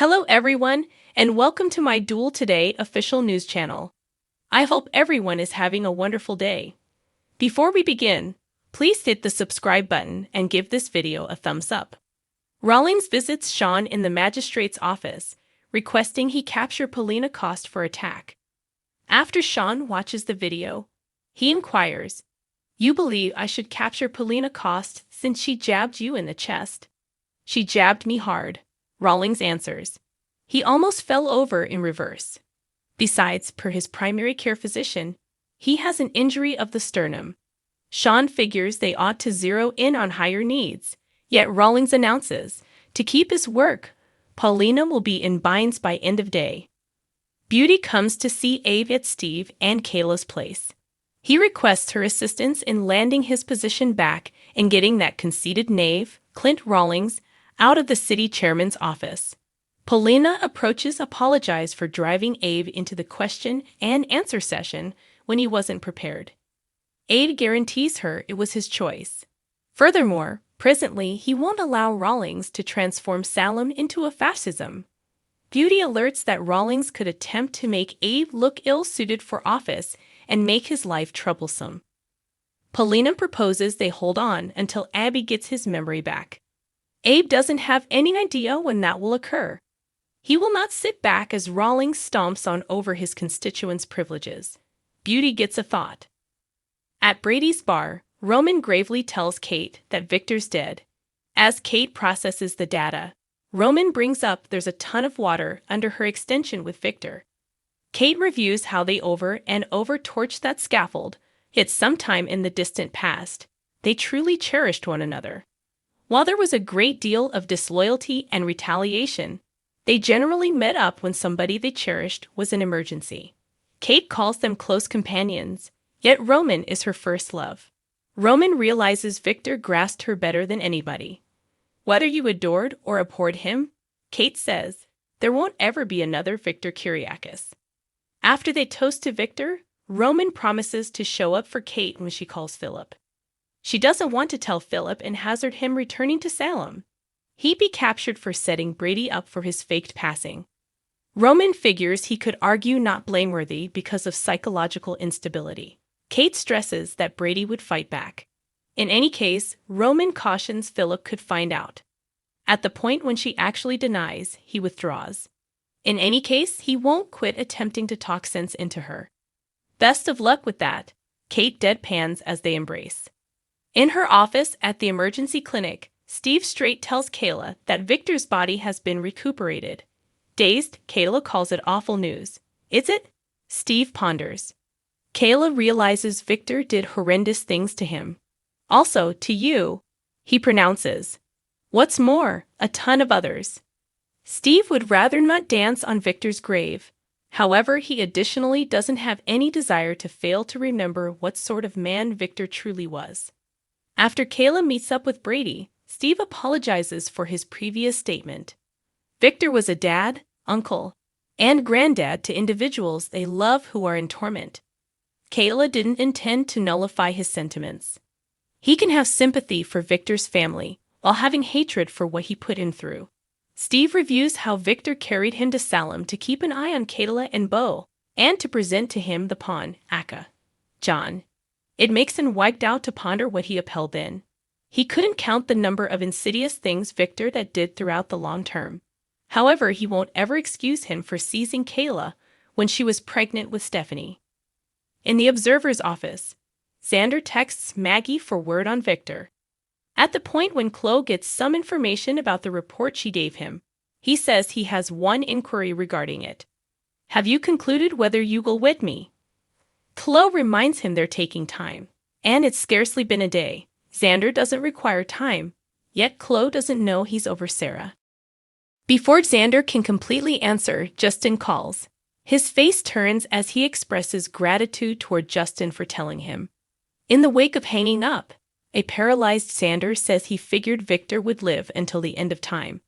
Hello everyone, and welcome to my Duel Today official news channel. I hope everyone is having a wonderful day. Before we begin, please hit the subscribe button and give this video a thumbs up. Rawlings visits Sean in the magistrate's office, requesting he capture Polina Cost for attack. After Sean watches the video, he inquires, "You believe I should capture Polina Cost since she jabbed you in the chest?" "She jabbed me hard," Rawlings answers. He almost fell over in reverse. Besides, per his primary care physician, he has an injury of the sternum. Sean figures they ought to zero in on higher needs, yet Rawlings announces, to keep his work, Paulina will be in binds by end of day. Beauty comes to see Abe at Steve and Kayla's place. He requests her assistance in landing his position back and getting that conceited knave, Clint Rawlings, out of the city chairman's office. Polina approaches apologize for driving Abe into the question and answer session when he wasn't prepared. Abe guarantees her it was his choice. Furthermore, presently he won't allow Rawlings to transform Salem into a fascism. Beauty alerts that Rawlings could attempt to make Abe look ill-suited for office and make his life troublesome. Polina proposes they hold on until Abby gets his memory back. Abe doesn't have any idea when that will occur. He will not sit back as Rawlings stomps on over his constituents' privileges. Beauty gets a thought. At Brady's bar, Roman gravely tells Kate that Victor's dead. As Kate processes the data, Roman brings up there's a ton of water under her extension with Victor. Kate reviews how they over torched that scaffold, yet sometime in the distant past, they truly cherished one another. While there was a great deal of disloyalty and retaliation, they generally met up when somebody they cherished was an emergency. Kate calls them close companions, yet Roman is her first love. Roman realizes Victor grasped her better than anybody. Whether you adored or abhorred him, Kate says, there won't ever be another Victor Kyriakis. After they toast to Victor, Roman promises to show up for Kate when she calls Philip. She doesn't want to tell Philip and hazard him returning to Salem. He'd be captured for setting Brady up for his faked passing. Roman figures he could argue not blameworthy because of psychological instability. Kate stresses that Brady would fight back. In any case, Roman cautions Philip could find out. At the point when she actually denies, he withdraws. In any case, he won't quit attempting to talk sense into her. Best of luck with that, Kate deadpans as they embrace. In her office at the emergency clinic, Steve straight tells Kayla that Victor's body has been recuperated. Dazed, Kayla calls it awful news. Is it? Steve ponders. Kayla realizes Victor did horrendous things to him. Also, to you, he pronounces. What's more, a ton of others. Steve would rather not dance on Victor's grave. However, he additionally doesn't have any desire to fail to remember what sort of man Victor truly was. After Kayla meets up with Brady, Steve apologizes for his previous statement. Victor was a dad, uncle, and granddad to individuals they love who are in torment. Kayla didn't intend to nullify his sentiments. He can have sympathy for Victor's family while having hatred for what he put him through. Steve reviews how Victor carried him to Salem to keep an eye on Kayla and Belle, and to present to him the pawn, Aka, John. It makes him wiped out to ponder what he upheld then. He couldn't count the number of insidious things Victor that did throughout the long term. However, he won't ever excuse him for seizing Kayla when she was pregnant with Stephanie. In the observer's office, Xander texts Maggie for word on Victor. At the point when Chloe gets some information about the report she gave him, he says he has one inquiry regarding it. Have you concluded whether you will wed me? Chloe reminds him they're taking time, and it's scarcely been a day. Xander doesn't require time, yet Chloe doesn't know he's over Sarah. Before Xander can completely answer, Justin calls. His face turns as he expresses gratitude toward Justin for telling him. In the wake of hanging up, a paralyzed Xander says he figured Victor would live until the end of time.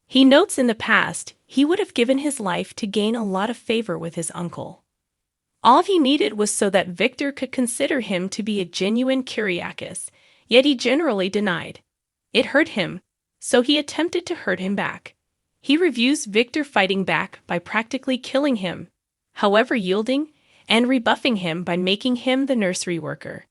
He notes in the past he would have given his life to gain a lot of favor with his uncle. All he needed was so that Victor could consider him to be a genuine Kyriakis, yet he generally denied. It hurt him, so he attempted to hurt him back. He reviews Victor fighting back by practically killing him, however yielding, and rebuffing him by making him the nursery worker.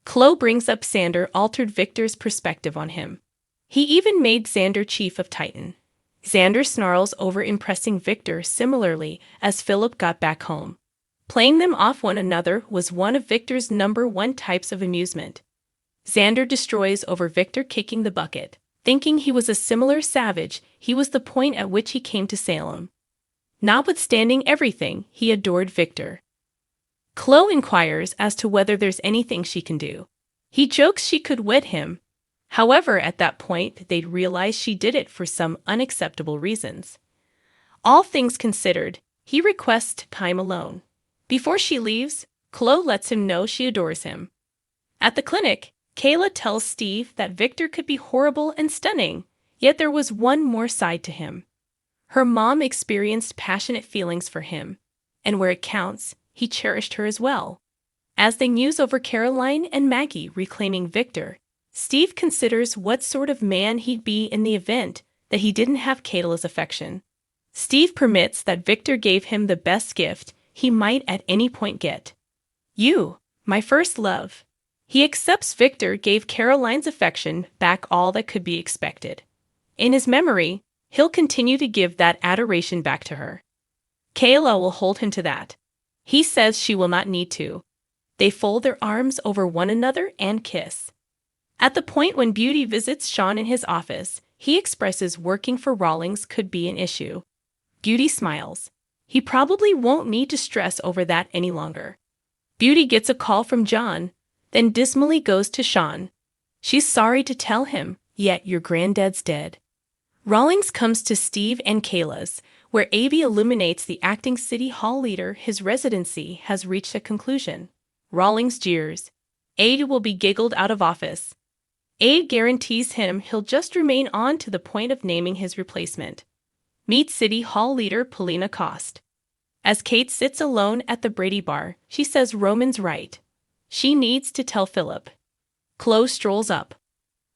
Chloe brings up Xander altered Victor's perspective on him. He even made Xander chief of Titan. Xander snarls over impressing Victor similarly as Philip got back home. Playing them off one another was one of Victor's #1 types of amusement. Xander destroys over Victor kicking the bucket. Thinking he was a similar savage, he was the point at which he came to Salem. Notwithstanding everything, he adored Victor. Chloe inquires as to whether there's anything she can do. He jokes she could wed him. However, at that point, they'd realize she did it for some unacceptable reasons. All things considered, he requests time alone. Before she leaves, Chloe lets him know she adores him. At the clinic, Kayla tells Steve that Victor could be horrible and stunning, yet there was one more side to him. Her mom experienced passionate feelings for him, and where it counts, he cherished her as well. As they muse over Caroline and Maggie reclaiming Victor, Steve considers what sort of man he'd be in the event that he didn't have Kayla's affection. Steve permits that Victor gave him the best gift he might at any point get. You, my first love. He accepts Victor gave Caroline's affection back all that could be expected. In his memory, he'll continue to give that adoration back to her. Kayla will hold him to that. He says she will not need to. They fold their arms over one another and kiss. At the point when Beauty visits Sean in his office, he expresses working for Rawlings could be an issue. Beauty smiles. He probably won't need to stress over that any longer. Beauty gets a call from John, then dismally goes to Sean. She's sorry to tell him, yet your granddad's dead. Rawlings comes to Steve and Kayla's, where Abe illuminates the acting city hall leader his residency has reached a conclusion. Rawlings jeers. Abe will be giggled out of office. Abe guarantees him he'll just remain on to the point of naming his replacement. Meet City Hall leader Polina Cost. As Kate sits alone at the Brady bar, she says Roman's right. She needs to tell Philip. Chloe strolls up.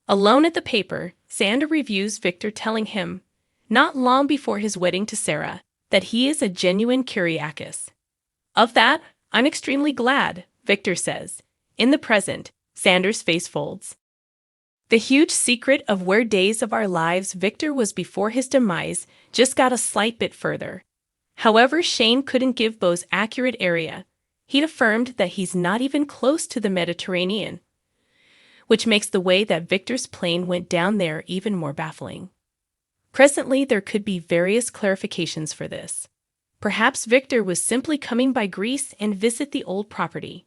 Alone at the paper, Xander reviews Victor telling him, not long before his wedding to Sarah, that he is a genuine Kyriakis. Of that, I'm extremely glad, Victor says. In the present, Xander's face folds. The huge secret of where days of our lives Victor was before his demise just got a slight bit further. However, Shane couldn't give Beau's accurate area. He'd affirmed that he's not even close to the Mediterranean, which makes the way that Victor's plane went down there even more baffling. Presently, there could be various clarifications for this. Perhaps Victor was simply coming by Greece and visit the old property.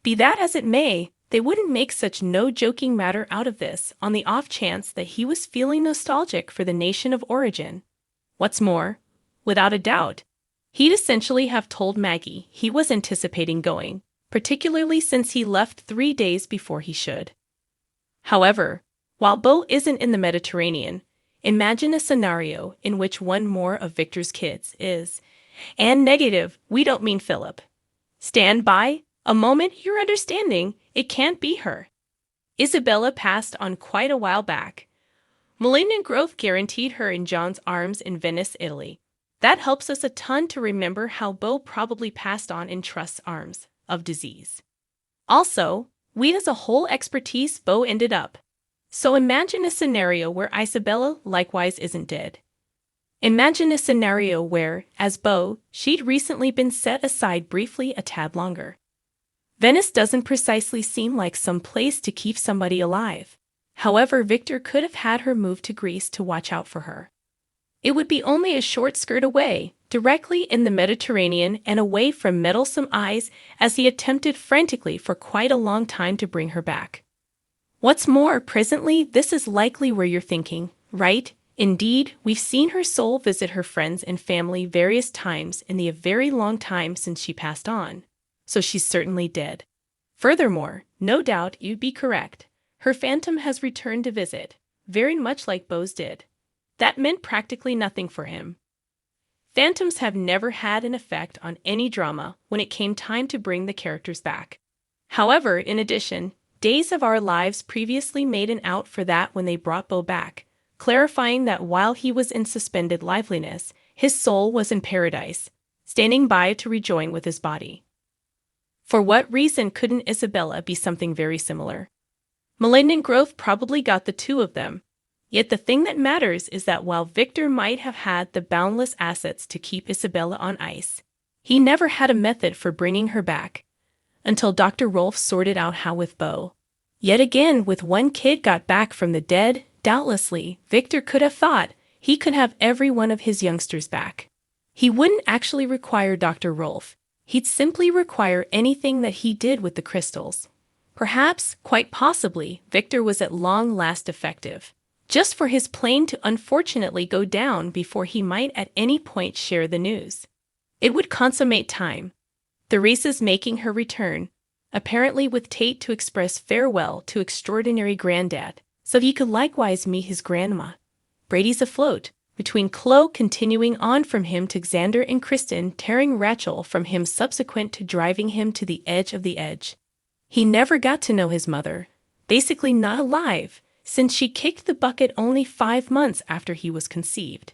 Be that as it may, they wouldn't make such no-joking matter out of this on the off chance that he was feeling nostalgic for the nation of origin. What's more, without a doubt, he'd essentially have told Maggie he was anticipating going, particularly since he left 3 days before he should. However, while Beau isn't in the Mediterranean, imagine a scenario in which one more of Victor's kids is, and negative, we don't mean Philip. Stand by, a moment you're understanding, it can't be her. Isabella passed on quite a while back. Malignant growth guaranteed her in John's arms in Venice, Italy. That helps us a ton to remember how Beau probably passed on in Trust's arms of disease. Also, we as a whole expertise Beau ended up. So imagine a scenario where Isabella likewise isn't dead. Imagine a scenario where, as Beau, she'd recently been set aside briefly a tad longer. Venice doesn't precisely seem like some place to keep somebody alive. However, Victor could have had her move to Greece to watch out for her. It would be only a short skirt away, directly in the Mediterranean and away from meddlesome eyes as he attempted frantically for quite a long time to bring her back. What's more, presently, this is likely where you're thinking, right? Indeed, we've seen her soul visit her friends and family various times in the very long time since she passed on. So she's certainly dead. Furthermore, no doubt you'd be correct. Her phantom has returned to visit, very much like Beau's did. That meant practically nothing for him. Phantoms have never had an effect on any drama when it came time to bring the characters back. However, in addition, Days of Our Lives previously made an out for that when they brought Beau back, clarifying that while he was in suspended liveliness, his soul was in paradise, standing by to rejoin with his body. For what reason couldn't Isabella be something very similar? Malignant growth probably got the two of them. Yet the thing that matters is that while Victor might have had the boundless assets to keep Isabella on ice, he never had a method for bringing her back, until Dr. Rolfe sorted out how with Belle. Yet again, with one kid got back from the dead, doubtlessly, Victor could have thought he could have every one of his youngsters back. He wouldn't actually require Dr. Rolfe. He'd simply require anything that he did with the crystals. Perhaps, quite possibly, Victor was at long last effective, just for his plane to unfortunately go down before he might at any point share the news. It would consummate time. Theresa's making her return, apparently with Tate to express farewell to extraordinary granddad, so he could likewise meet his grandma. Brady's afloat, between Chloe continuing on from him to Xander and Kristen tearing Rachel from him subsequent to driving him to the edge of the edge. He never got to know his mother, basically not alive, since she kicked the bucket only 5 months after he was conceived.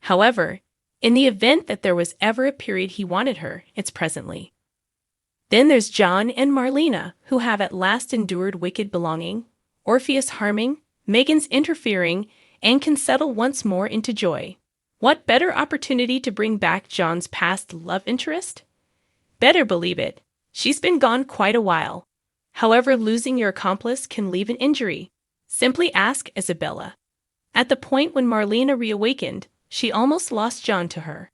However, in the event that there was ever a period he wanted her, it's presently. Then there's John and Marlena, who have at last endured wicked belonging, Orpheus harming, Megan's interfering, and can settle once more into joy. What better opportunity to bring back John's past love interest? Better believe it, she's been gone quite a while. However, losing your accomplice can leave an injury. Simply ask Isabella. At the point when Marlena reawakened, she almost lost John to her.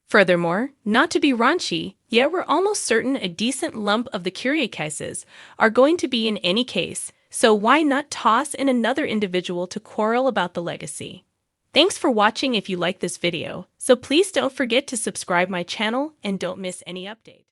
Furthermore, not to be raunchy, yet we're almost certain a decent lump of the Curiacases are going to be in any case, so why not toss in another individual to quarrel about the legacy? Thanks for watching if you like this video, so please don't forget to subscribe my channel and don't miss any update.